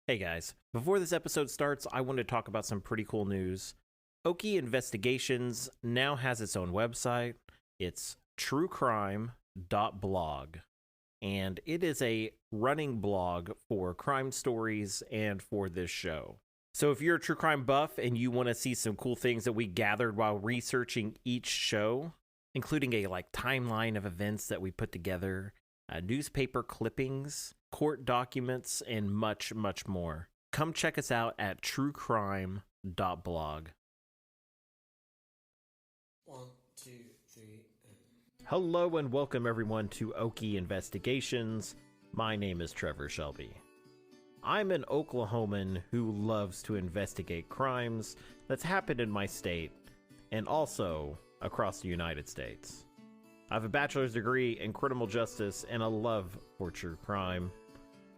Hey guys, before this episode starts, I want to talk about some pretty cool news. Okie Investigations now has its own website. It's truecrime.blog, and it is a running blog for crime stories and for this show. So if you're a true crime buff and you want to see some cool things that we gathered while researching each show, including a timeline of events that we put together, newspaper clippings, court documents, and much, much more, come check us out at truecrime.blog. 1, 2, 3, Hello and welcome everyone to Okie Investigations. My name is Trevor Shelby. I'm an Oklahoman who loves to investigate crimes that's happened in my state and also across the United States. I have a bachelor's degree in criminal justice and a love for true crime.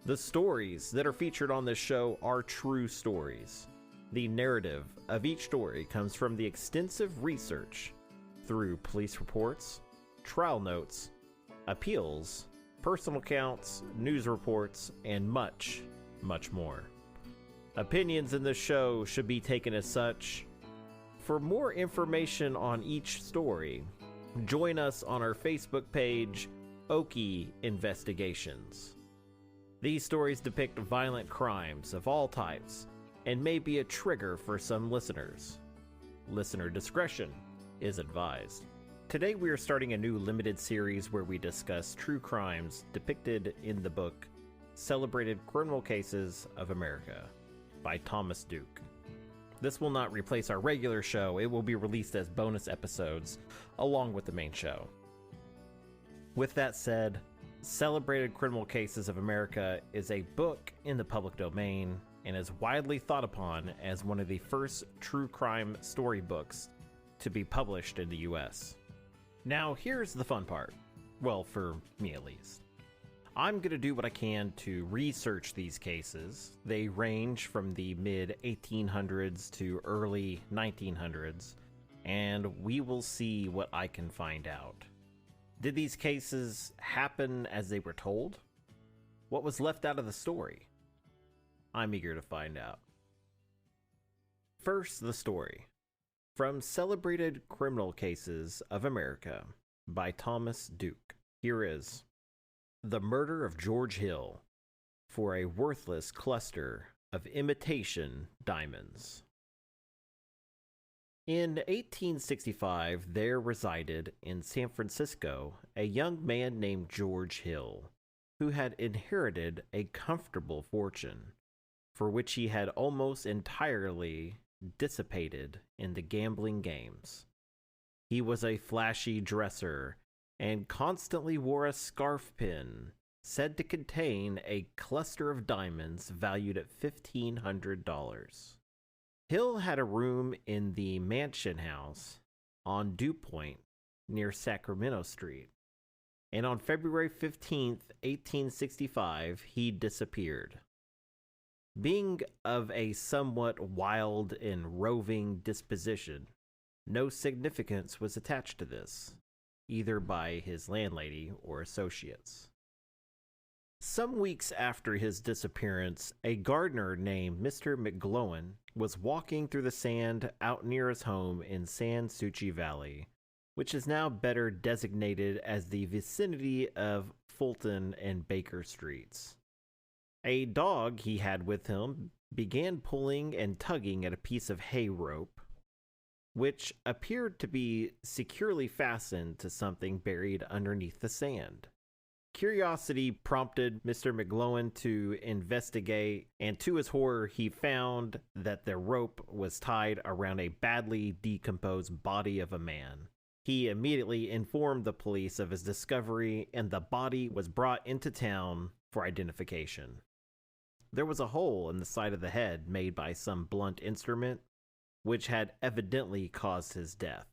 The stories that are featured on this show are true stories. The narrative of each story comes from the extensive research through police reports, trial notes, appeals, personal accounts, news reports, and much, much more. Opinions in this show should be taken as such. For more information on each story, join us on our Facebook page, Okie Investigations. These stories depict violent crimes of all types and may be a trigger for some listeners. Listener discretion is advised. Today we are starting a new limited series where we discuss true crimes depicted in the book Celebrated Criminal Cases of America by Thomas Duke. This will not replace our regular show. It will be released as bonus episodes along with the main show. With that said, Celebrated Criminal Cases of America is a book in the public domain and is widely thought upon as one of the first true crime storybooks to be published in the US. Now here's the fun part. Well, for me at least. I'm going to do what I can to research these cases. They range from the mid-1800s to early 1900s, and we will see what I can find out. Did these cases happen as they were told? What was left out of the story? I'm eager to find out. First, the story. From Celebrated Criminal Cases of America by Thomas Duke. Here is The Murder of George Hill for a Worthless Cluster of Imitation Diamonds. In 1865, there resided in San Francisco a young man named George Hill, who had inherited a comfortable fortune, for which he had almost entirely dissipated in the gambling games. He was a flashy dresser and constantly wore a scarf pin said to contain a cluster of diamonds valued at $1,500. Hill had a room in the Mansion House on Dew Point near Sacramento Street, and on February 15th, 1865, he disappeared. Being of a somewhat wild and roving disposition, no significance was attached to this, either by his landlady or associates. Some weeks after his disappearance, a gardener named Mr. McGlowan was walking through the sand out near his home in San Souci Valley, which is now better designated as the vicinity of Fulton and Baker Streets. A dog he had with him began pulling and tugging at a piece of hay rope, which appeared to be securely fastened to something buried underneath the sand. Curiosity prompted Mr. McGlowan to investigate, and to his horror, he found that the rope was tied around a badly decomposed body of a man. He immediately informed the police of his discovery, and the body was brought into town for identification. There was a hole in the side of the head made by some blunt instrument, which had evidently caused his death.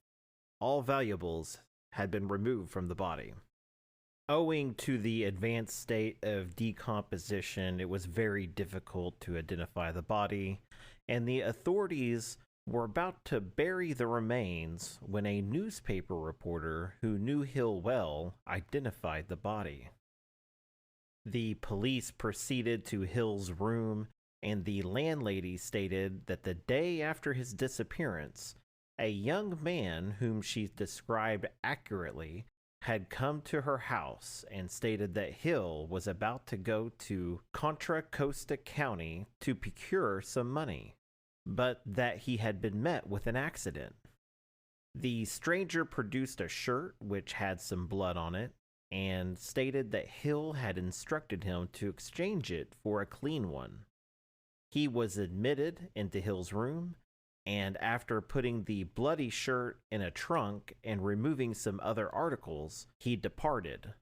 All valuables had been removed from the body. Owing to the advanced state of decomposition, it was very difficult to identify the body, and the authorities were about to bury the remains when a newspaper reporter who knew Hill well identified the body. The police proceeded to Hill's room and the landlady stated that the day after his disappearance, a young man whom she described accurately had come to her house and stated that Hill was about to go to Contra Costa County to procure some money, but that he had been met with an accident. The stranger produced a shirt which had some blood on it and stated that Hill had instructed him to exchange it for a clean one. He was admitted into Hill's room, and after putting the bloody shirt in a trunk and removing some other articles, he departed,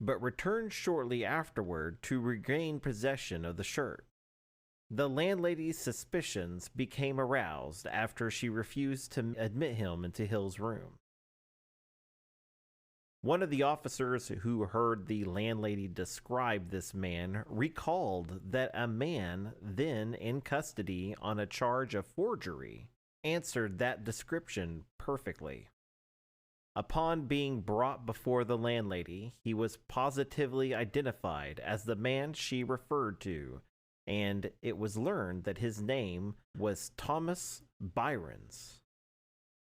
but returned shortly afterward to regain possession of the shirt. The landlady's suspicions became aroused after she refused to admit him into Hill's room. One of the officers who heard the landlady describe this man recalled that a man then in custody on a charge of forgery answered that description perfectly. Upon being brought before the landlady, he was positively identified as the man she referred to, and it was learned that his name was Thomas Byrnes,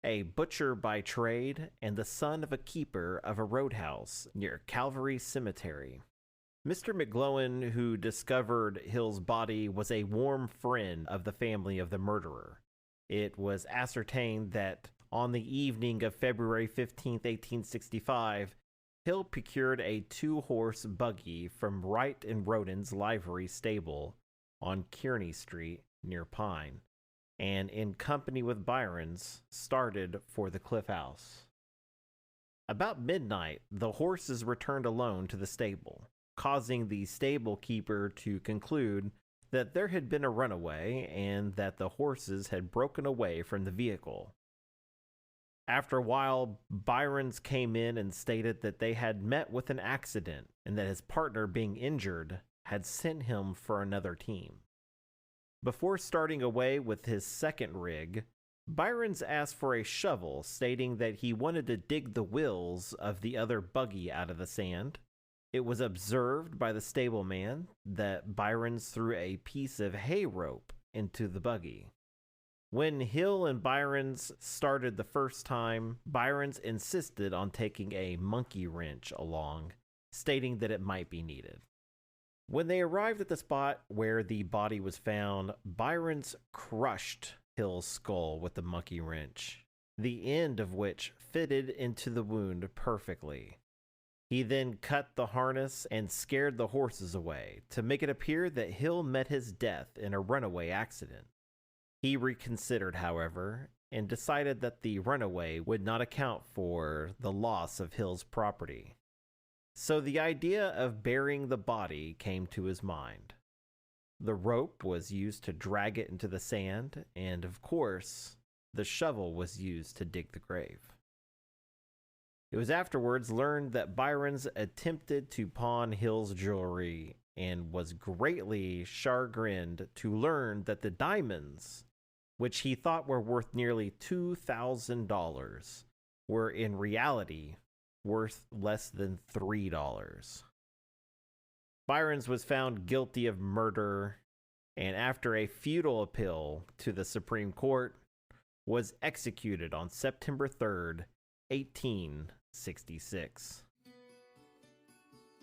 a butcher by trade and the son of a keeper of a roadhouse near Calvary Cemetery. Mr. McGlowan, who discovered Hill's body, was a warm friend of the family of the murderer. It was ascertained that on the evening of February 15, 1865, Hill procured a 2-horse buggy from Wright and Roden's livery stable on Kearney Street near Pine, and in company with Byrnes, started for the Cliff House. About midnight, the horses returned alone to the stable, causing the stable keeper to conclude that there had been a runaway and that the horses had broken away from the vehicle. After a while, Byrnes came in and stated that they had met with an accident and that his partner, being injured, had sent him for another team. Before starting away with his second rig, Byrnes asked for a shovel, stating that he wanted to dig the wheels of the other buggy out of the sand. It was observed by the stableman that Byrnes threw a piece of hay rope into the buggy. When Hill and Byrnes started the first time, Byrnes insisted on taking a monkey wrench along, stating that it might be needed. When they arrived at the spot where the body was found, Byrnes crushed Hill's skull with the monkey wrench, the end of which fitted into the wound perfectly. He then cut the harness and scared the horses away to make it appear that Hill met his death in a runaway accident. He reconsidered, however, and decided that the runaway would not account for the loss of Hill's property. So the idea of burying the body came to his mind. The rope was used to drag it into the sand, and of course, the shovel was used to dig the grave. It was afterwards learned that Byrnes attempted to pawn Hill's jewelry and was greatly chagrined to learn that the diamonds, which he thought were worth nearly $2,000, were in reality worth less than $3. Byrnes was found guilty of murder, and after a futile appeal to the Supreme Court, was executed on September 3rd, 1866.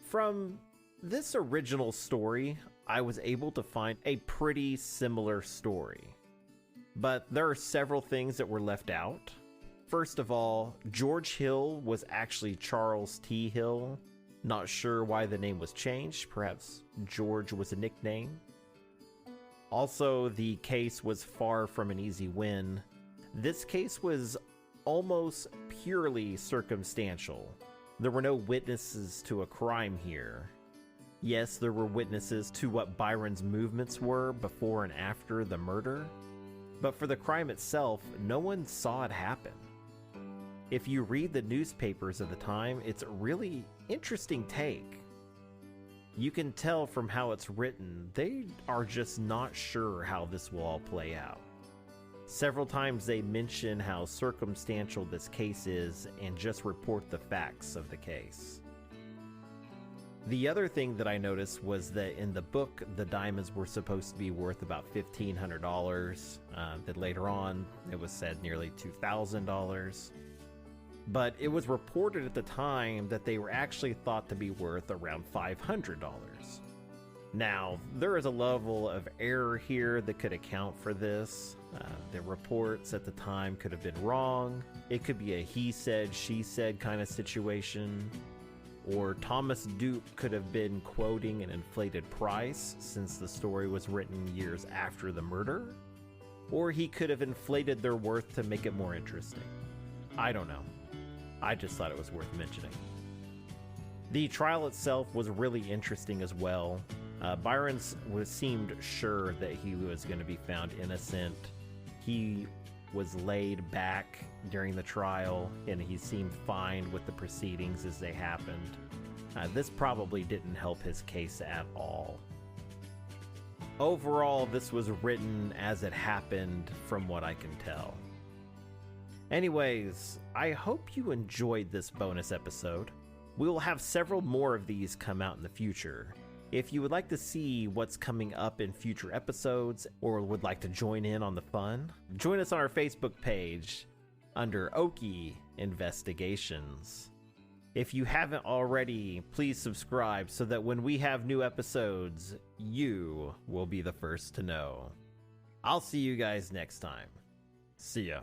From this original story, I was able to find a pretty similar story, but there are several things that were left out. First of all, George Hill was actually Charles T. Hill. Not sure why the name was changed. Perhaps George was a nickname. Also, the case was far from an easy win. This case was almost purely circumstantial. There were no witnesses to a crime here. Yes, there were witnesses to what Byrnes' movements were before and after the murder, but for the crime itself, no one saw it happen. If you read the newspapers of the time, it's a really interesting take. You can tell from how it's written, they are just not sure how this will all play out. Several times they mention how circumstantial this case is and just report the facts of the case. The other thing that I noticed was that in the book, the diamonds were supposed to be worth about $1,500. That later on, it was said nearly $2,000. But it was reported at the time that they were actually thought to be worth around $500. Now, there is a level of error here that could account for this. The reports at the time could have been wrong. It could be a he said, she said kind of situation. Or Thomas Duke could have been quoting an inflated price since the story was written years after the murder. Or he could have inflated their worth to make it more interesting. I don't know. I just thought it was worth mentioning. The trial itself was really interesting as well. Byron seemed sure that he was going to be found innocent. He was laid back during the trial, and he seemed fine with the proceedings as they happened. This probably didn't help his case at all. Overall, this was written as it happened from what I can tell. Anyways, I hope you enjoyed this bonus episode. We will have several more of these come out in the future. If you would like to see what's coming up in future episodes or would like to join in on the fun, join us on our Facebook page under Okie Investigations. If you haven't already, please subscribe so that when we have new episodes, you will be the first to know. I'll see you guys next time. See ya.